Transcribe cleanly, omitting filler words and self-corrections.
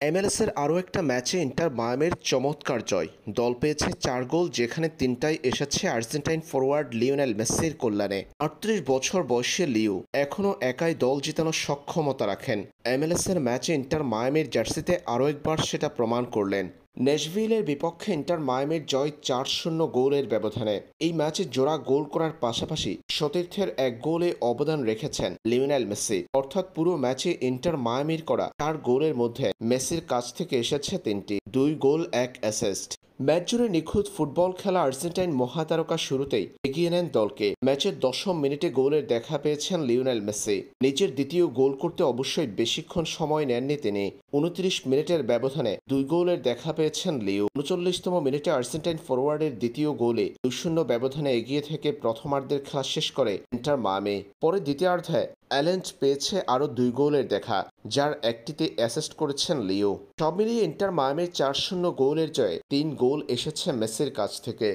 এমএলএসের আরও একটা ম্যাচে ইন্টার মায়ামির চমৎকার জয়। দল পেয়েছে ৪ গোল, যেখানে ৩টাই এসেছে আর্জেন্টাইন ফরোয়ার্ড লিওনেল মেসির কল্যাণে। ৩৮ বছর বয়সী লিও এখনও একাই দল জিতানোর সক্ষমতা রাখেন। এমএলএসের ম্যাচে ইন্টার মায়ামির জার্সিতে আরও একবার সেটা প্রমাণ করলেন। ন্যাশভিলের বিপক্ষে ইন্টার মায়ামির জয় ৪-০ গোলের ব্যবধানে। এই ম্যাচে জোড়া গোল করার পাশাপাশি সতীর্থের এক গোলে অবদান রেখেছেন লিওনেল মেসি। অর্থাৎ পুরো ম্যাচে ইন্টার মায়ামির করা ৪ গোলের মধ্যে মেসির কাছ থেকে এসেছে ৩টি, ২ গোল ১ অ্যাসিস্ট। ম্যাচ জুড়ে নিখুঁত ফুটবল খেলা আর্জেন্টাইন মহাতারকা শুরুতেই এগিয়ে নেন দলকে। ম্যাচের ১০ম মিনিটে গোলের দেখা পেয়েছেন লিওনেল মেসি। নিজের দ্বিতীয় গোল করতে অবশ্যই বেশিক্ষণ সময় নেননি তিনি। ২৯ মিনিটের ব্যবধানে ২ গোলের দেখা পেয়েছেন লিও। ৩৯তম মিনিটে আর্জেন্টাইন ফরোয়ার্ডের দ্বিতীয় গোলে ২-০ ব্যবধানে এগিয়ে থেকে প্রথমার্ধের খেলা শেষ করে ইন্টার মায়ামি। পরে দ্বিতীয়ার্ধে অ্যালেঞ্জ পেয়েছে আরও ২ গোলের দেখা, যার একটিতে অ্যাসিস্ট করেছেন লিও। সব মিলিয়ে ইন্টার মায়ামির ৪-০ গোলের জয়ে ৩ গোল এসেছে মেসির কাছ থেকে।